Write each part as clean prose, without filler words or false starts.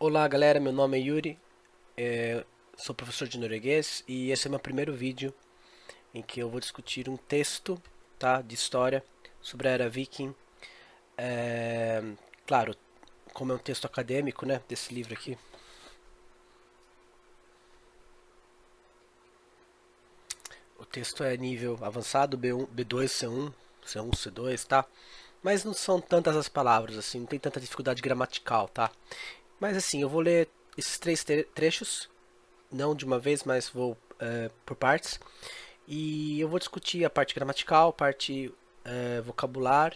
Olá galera, meu nome é Yuri, sou professor de norueguês e esse é meu primeiro vídeo em que eu vou discutir um texto, tá, de história sobre a era Viking. É, claro, como é um texto acadêmico, né, desse livro aqui, o texto é nível avançado, B1, B2, C1, C1, C2, tá? Mas não são tantas as palavras, assim, não tem tanta dificuldade gramatical, tá? Mas assim, eu vou ler esses três trechos, não de uma vez, mas vou por partes. E eu vou discutir a parte gramatical, a parte vocabular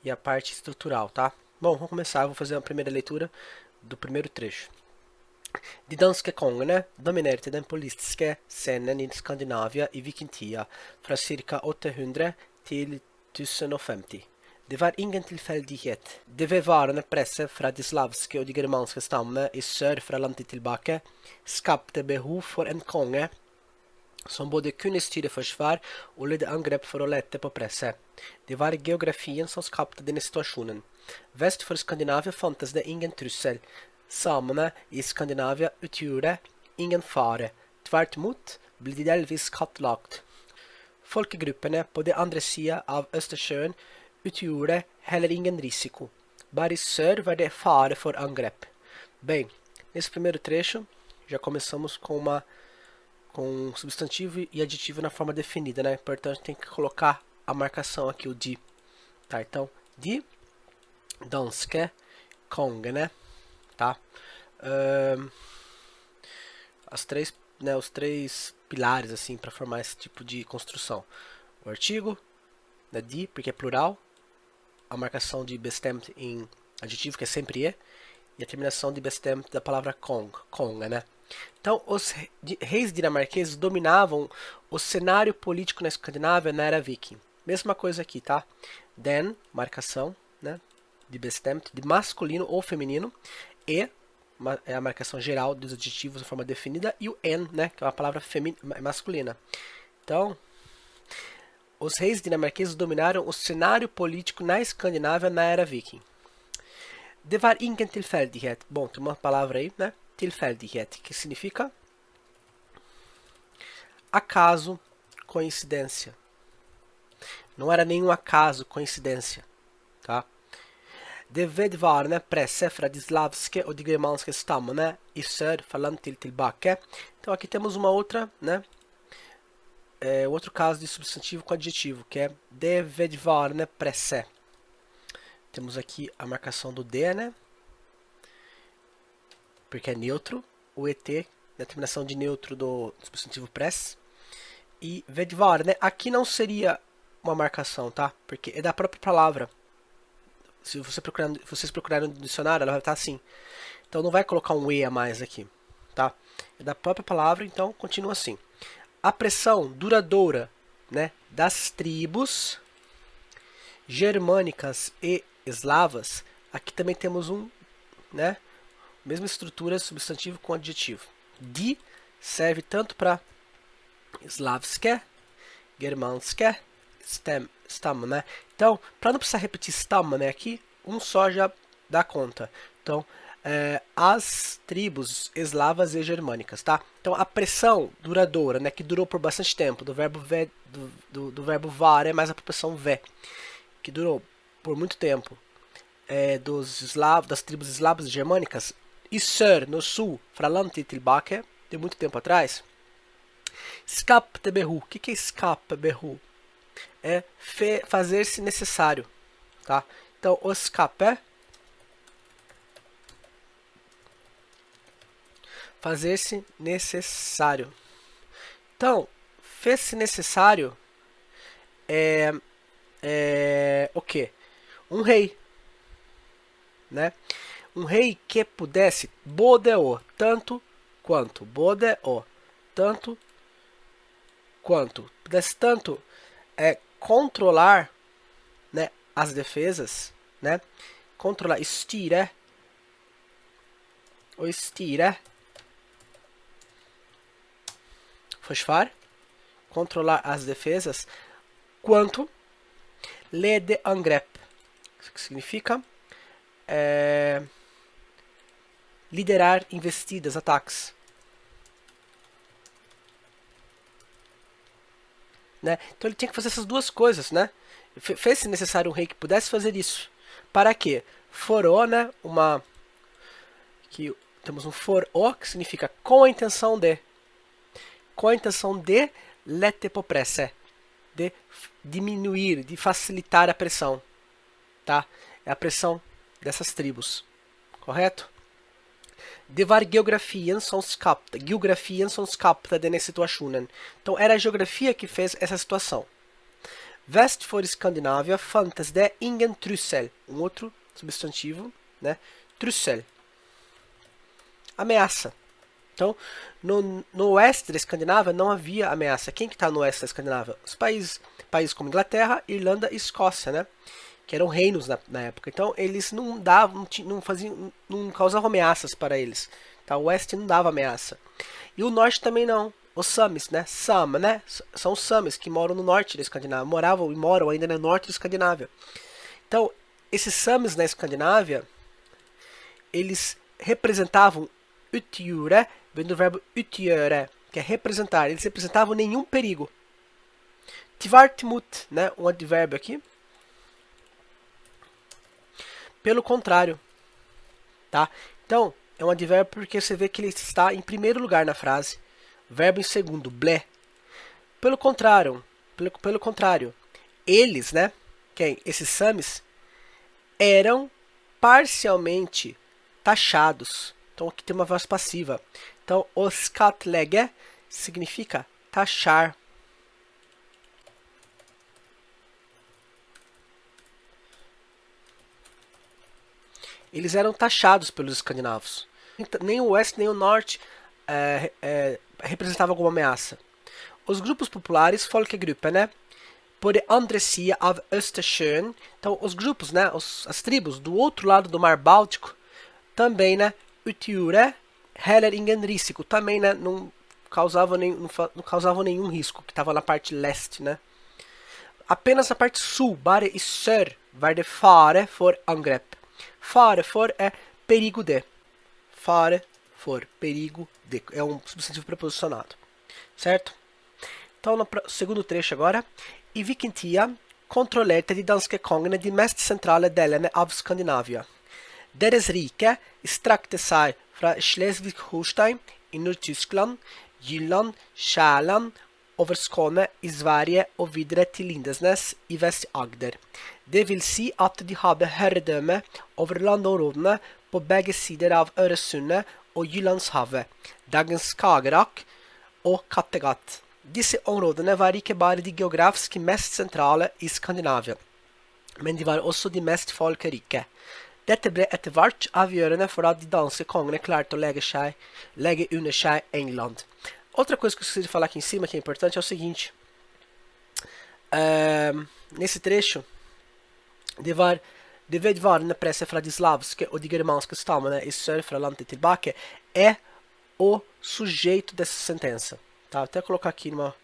e a parte estrutural, tá? Bom, vamos começar. Eu vou fazer a primeira leitura do primeiro trecho. De danske kongene dominerte den politiske scenen i Skandinavia i vikingtida fra ca. 800 til 1050. Det var ingen tilfeldighet. Det vedvarende presset fra de slavske og de germanske stammene i sør fra landet tilbake skapte behov for en konge som både kunne styre forsvar og lede angrep for å lette på presset. Det var geografien som skapte denne situasjonen. Vest for Skandinavia fantes det ingen trussel. Samene i Skandinavia utgjorde ingen fare. Tvert imot ble de delvis kattlagt. Folkegruppene på den andre sida av Østersjøen utgjorde heller ingen risiko. Bare i sør var det fare for angrep. Bem, nesse primeiro trecho já começamos com substantivo e adjetivo na forma definida, né? Portanto, tem que colocar a marcação aqui, o de. Tá, então, de danske konge, né? Tá? Os três pilares, assim, para formar esse tipo de construção. O artigo, né, de, porque é plural. A marcação de bestemt em adjetivo, que é sempre e. E a terminação de bestemt da palavra konga, né? Então, os reis dinamarqueses dominavam o cenário político na Escandinávia na era viking. Mesma coisa aqui, tá? Den, marcação, né? De bestemt, de masculino ou feminino. E, é a marcação geral dos adjetivos de forma definida. E o en, né? Que é uma palavra masculina. Então, os reis dinamarqueses dominaram o cenário político na Escandinávia na era viking. Det var ingen tilfeldighet. Bom, tem uma palavra aí, né? Tilfeldighet, que significa acaso, coincidência. Não era nenhum acaso, coincidência, tá? Det vedvarende presset fra de slavske og de germanske stammene i sør fra land til tilbake. Então aqui temos uma outra, né? Outro caso de substantivo com adjetivo, que é det vedvarende presset. Temos aqui a marcação do de, né? Porque é neutro. O et, na terminação de neutro do substantivo press. E vedvar, né? Aqui não seria uma marcação, tá? Porque é da própria palavra. Se vocês procurarem no dicionário, ela vai estar assim. Então não vai colocar um e a mais aqui, tá? É da própria palavra, então continua assim. A pressão duradoura, né, das tribos germânicas e eslavas. Aqui também temos né, mesma estrutura, substantivo com adjetivo. De serve tanto para slavske, germanske, stam, né? Então, para não precisar repetir stam, né, aqui, um só já dá conta. Então, as tribos eslavas e germânicas, tá? Então, a pressão duradoura, né, que durou por bastante tempo, do verbo do verbo var é mais a preposição ve, que durou por muito tempo, das tribos eslavas e germânicas, e sør, no sul, fra land til tilbake, de muito tempo atrás. Skapte behov. O que é skapte behov? É fazer-se necessário, tá? Então, o skape, fazer-se necessário. Então, fez-se necessário o que? Um rei, né? Um rei que pudesse bodeo, tanto quanto, bodeo, tanto quanto, pudesse tanto controlar, né, as defesas, né? Controlar, styre, o styre, forsvar, controlar as defesas, quanto lede angrep, que significa liderar investidas, ataques. Né? Então ele tinha que fazer essas duas coisas, né? Fez-se necessário um rei que pudesse fazer isso. Para quê? For-o, né? Que temos um for-o que significa com a intenção de. Com a intenção de lete popresse, de diminuir, de facilitar a pressão. Tá? É a pressão dessas tribos. Correto? Det var geografien som skapte denne situationen. Então era a geografia que fez essa situação. Väst for Escandinávia fantes det ingen trussel. Um outro substantivo, né? Trussel. Ameaça. Então, no oeste da Escandinávia não havia ameaça. Quem que está no oeste da Escandinávia? Os países como Inglaterra, Irlanda e Escócia, né? Que eram reinos na época. Então, eles não davam, não causavam ameaças para eles. Tá? O oeste não dava ameaça. E o norte também não. Os Samis, né? Sama, né? São os Samis que moram no norte da Escandinávia. Moravam e moram ainda no norte da Escandinávia. Então, esses Samis na Escandinávia, eles representavam utgjøre, vem do verbo utgjøre, que é representar. Eles representavam nenhum perigo. Tvartmut, né? Um advérbio aqui. Pelo contrário, tá? Então, é um advérbio porque você vê que ele está em primeiro lugar na frase. Verbo em segundo, blé. Pelo contrário, eles, né? Quem? Esses Samis eram parcialmente taxados. Então aqui tem uma voz passiva. Então, o skatlegge significa taxar. Eles eram taxados pelos escandinavos. Nem o oeste nem o norte representavam alguma ameaça. Os grupos populares, folkegrupper, né? På det andre sida av Østersjøen. Então, os grupos, né? As tribos do outro lado do Mar Báltico, também, né? Utgjorde heller ingen risiko. Também, né? Não causavam nenhum risco, que estava na parte leste, né? Apenas a parte sul, bare i sør, var det fare for angrep. Fare for é perigo de. Fare for, perigo de. É um substantivo preposicionado. Certo? Então, no segundo trecho agora. I vikingtida kontrollerte de danske kongene de mest sentrale delene av Skandinavia. Deres rike strakte seg fra Schleswig-Holstein i Nord-Tyskland, Jylland, Sjælland, over Skåne i Sverige og videre til Lindesnes i Vest-Agder. Det vil si at de hadde herredømme over landområdene på begge sider av Øresundet og Jyllandshavet, dagens Skagerrak og Kattegat. Disse områdene var ikke bare de geografisk mest sentrale i Skandinavia, men de var også de mest folkerike. Dette ble etter hvert avgjørende for at de danske kongene klarte å legge under seg England. Outra coisa que eu esqueci de falar aqui em cima, que é importante, é o seguinte. Nesse trecho, det vedvarende presset fra de slavske og de germanske stammene i sør fra landet tilbake é o sujeito dessa sentença. Tá? Vou até colocar aqui numa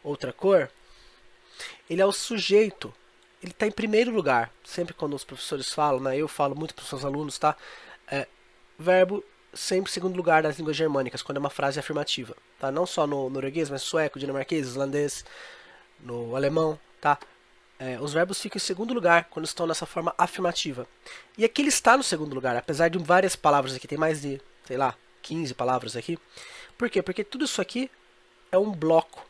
outra cor. Ele é o sujeito. Ele está em primeiro lugar. Sempre quando os professores falam, né? Eu falo muito para os seus alunos, tá? Verbo sempre em segundo lugar das línguas germânicas, quando é uma frase afirmativa. Tá? Não só no norueguês, mas sueco, dinamarquês, islandês, no alemão, tá? Os verbos ficam em segundo lugar quando estão nessa forma afirmativa. E aqui ele está no segundo lugar, apesar de várias palavras aqui. Tem mais de, sei lá, 15 palavras aqui. Por quê? Porque tudo isso aqui é um bloco,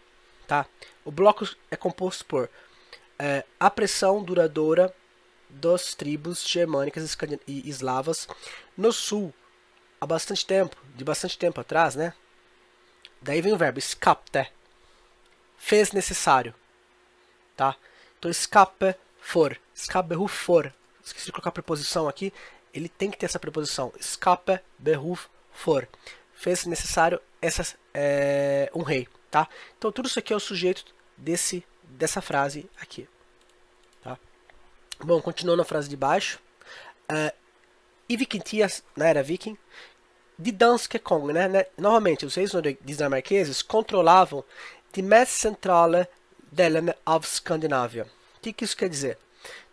tá? O bloco é composto por a pressão duradoura das tribos germânicas e eslavas no sul, há bastante tempo, de bastante tempo atrás, né? Daí vem o verbo skapte, fez necessário, tá? Então skape for, skape behuf for, esqueci de colocar a preposição aqui, ele tem que ter essa preposição, skape behuf for, fez necessário um rei, tá? Então tudo isso aqui é o sujeito dessa frase aqui, tá? Bom, continuando a frase de baixo, I vikingtida, na era viking, de danske kong, né? Novamente, os reis dinamarqueses controlavam de mest centrale delene av Skandinavia. O que isso quer dizer?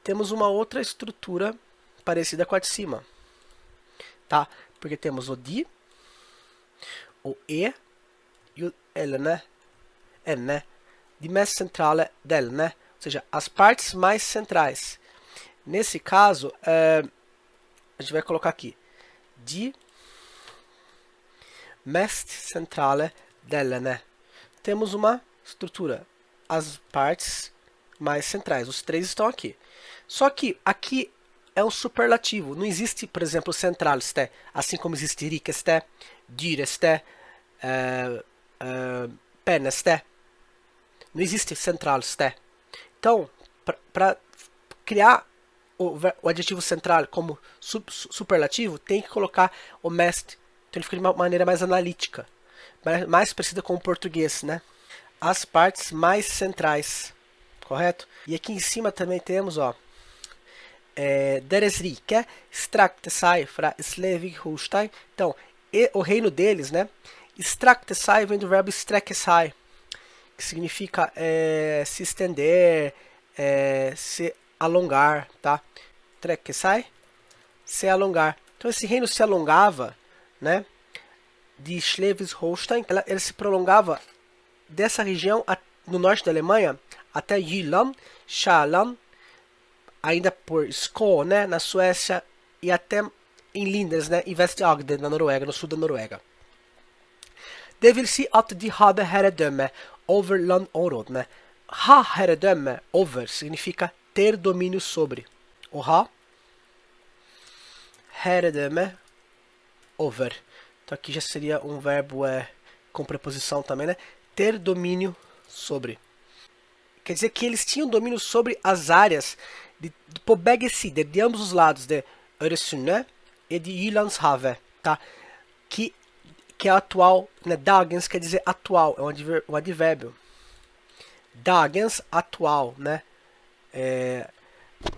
Temos uma outra estrutura parecida com a de cima, tá? Porque temos o de, o e e o ele, né? N, né? De mest centrale del, né? Ou seja, as partes mais centrais. Nesse caso, a gente vai colocar aqui de mest centrale del, né? Temos uma estrutura. As partes mais centrais. Os três estão aqui. Só que aqui é um superlativo. Não existe, por exemplo, centralste, assim como existe rikeste, dyreste, peneste. Não existe centralste. Então, para criar o adjetivo central como superlativo, tem que colocar o mest. Então ele fica de uma maneira mais analítica, mais parecida com o português, né? As partes mais centrais, correto? E aqui em cima também temos, ó, Deres rike strakte seg fra Slesvig-Holstein. Então, o reino deles, né? Strakte seg vem do verbo strekke seg, que significa se estender, se alongar, tá? Strekke seg, se alongar. Então, esse reino se alongava, né? De Schleswig-Holstein, ele se prolongava dessa região no norte da Alemanha até Jylland, Sjælland, ainda por Skåne, né, na Suécia, e até em Linders, né, i Vest-Agder, na Noruega, no sul da Noruega. Det vil si at de hadde herredømme over landområdene. Ha herredømme over significa ter domínio sobre. Og ha herredømme over. Então aqui já seria um verbo com preposição também, né? Ter domínio sobre. Quer dizer que eles tinham domínio sobre as áreas på begge sider, de ambos os lados, de Øresund e de Jyllandshavet, tá? Que é atual, né? Dagens quer dizer atual, é um advérbio. Dagens, atual, né?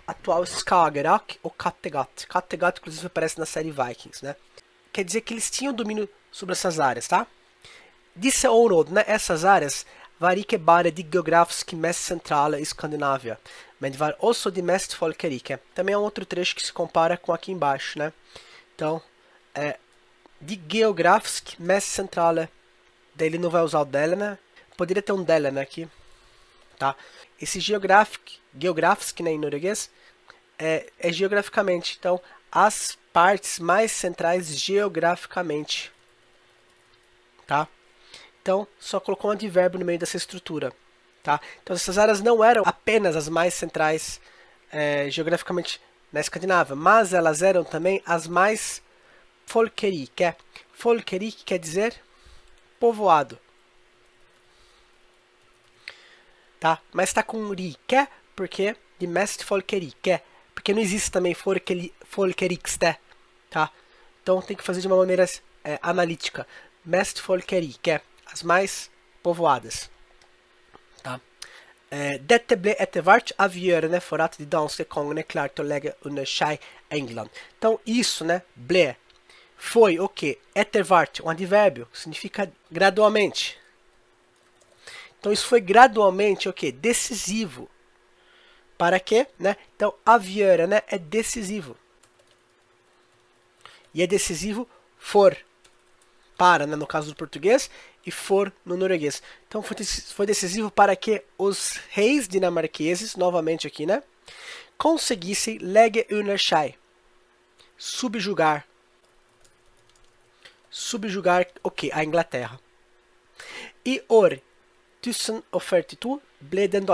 Atual Skagerrak ou Kattegat. Kattegat, inclusive, aparece na série Vikings, né? Quer dizer que eles tinham domínio sobre essas áreas, tá? Disse områdene, né? Essas áreas, var ikke bare de geografisk mest sentrale i Skandinavia, men var også de mest folkerike. Também é um outro trecho que se compara com aqui embaixo, né? Então, de geografisk mest sentrale, daí ele não vai usar o dele, né? Poderia ter um dele, né, aqui, tá? Esse geografisk, né, em norueguês, é geograficamente. Então, as partes mais centrais geograficamente, tá? Então, só colocou um advérbio no meio dessa estrutura, tá? Então, essas áreas não eram apenas as mais centrais geograficamente na Escandinávia, mas elas eram também as mais folkerike. Folkerike quer dizer povoado, tá? Mas está com rike porque de mest folkerike, porque não existe também folkerikste, tá? Então tem que fazer de uma maneira analítica. Mest folkerike, as mais povoadas, tá? Dette ble etter hvert avgjørende for at de danske kongene klarte å legge under seg England. Então isso, né, ble, foi o que? Etter hvert, um advérbio, significa gradualmente. Então isso foi gradualmente o que? Decisivo. Para quê? Né? Então avgjøre, né, é decisivo. E é decisivo for. Para, né, no caso do português, e for no norueguês. Então foi decisivo para que os reis dinamarqueses, novamente aqui, né, conseguissem legge under seg, subjugar. Subjugar o que? A Inglaterra. I år 1042 ble den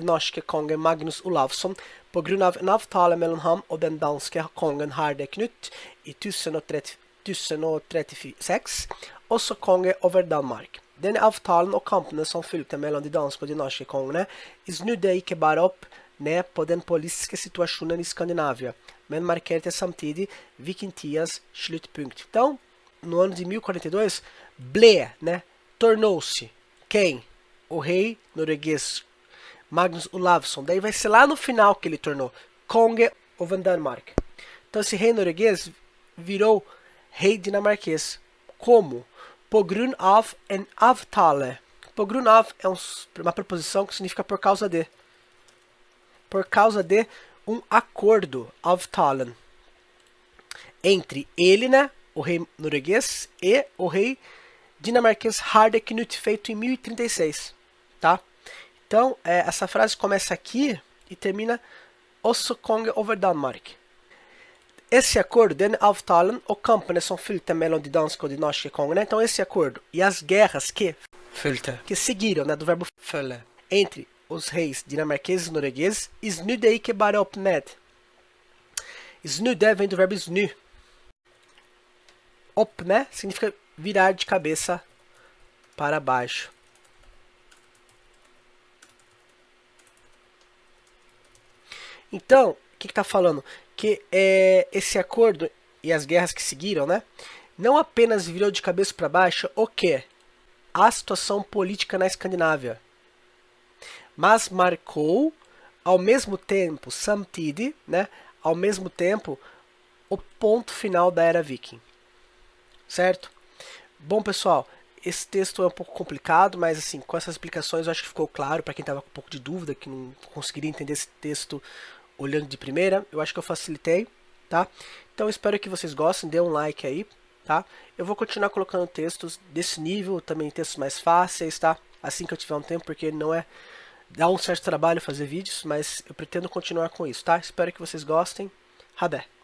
norske kongen Magnus Olavsson på grunn av en avtale mellom ham og den danske kongen Harde Knut i 1036 også konge over Danmark. Denne avtalen og kampene som fulgte mellom de danske og de norske kongene snudde ikke bare opp ned på den politiske situasjonen i Skandinavia, men markerte samtidig vikingtidas sluttpunkt. Então, no ano de 1042, ble, né, tornou-se quem? O rei norueguês Magnus Olavsson. Daí vai ser lá no final que ele tornou konge over Danmark. Então esse rei norueguês virou rei dinamarquês. Como? På grunn av en avtale. På grunn av é uma preposição que significa por causa de. Por causa de um acordo, avtalen, entre ele, né, o rei norueguês e o rei dinamarquês Harde Knut, feito em 1036, tá? Então, essa frase começa aqui e termina Også konge over Danmark. Esse acordo, den avtalen og kampene som fulgte mellom de danske og de norske kongene, então esse acordo e as guerras que seguiram, né, do verbo følge, entre os reis dinamarqueses e noruegueses, snudde ikke bare opp ned. Snudde vem do verbo snu. Opp ned significa virar de cabeça para baixo. Então, o que está falando? Que esse acordo e as guerras que seguiram, né, não apenas virou de cabeça para baixo o que? A situação política na Escandinávia, mas marcou ao mesmo tempo, samtidig, né, ao mesmo tempo, o ponto final da era viking. Certo? Bom, pessoal, esse texto é um pouco complicado, mas assim, com essas explicações eu acho que ficou claro para quem estava com um pouco de dúvida, que não conseguiria entender esse texto olhando de primeira. Eu acho que eu facilitei, tá? Então espero que vocês gostem, dê um like aí, tá? Eu vou continuar colocando textos desse nível, também textos mais fáceis, tá? Assim que eu tiver um tempo, porque não é... dá um certo trabalho fazer vídeos, mas eu pretendo continuar com isso, tá? Espero que vocês gostem. Hadé!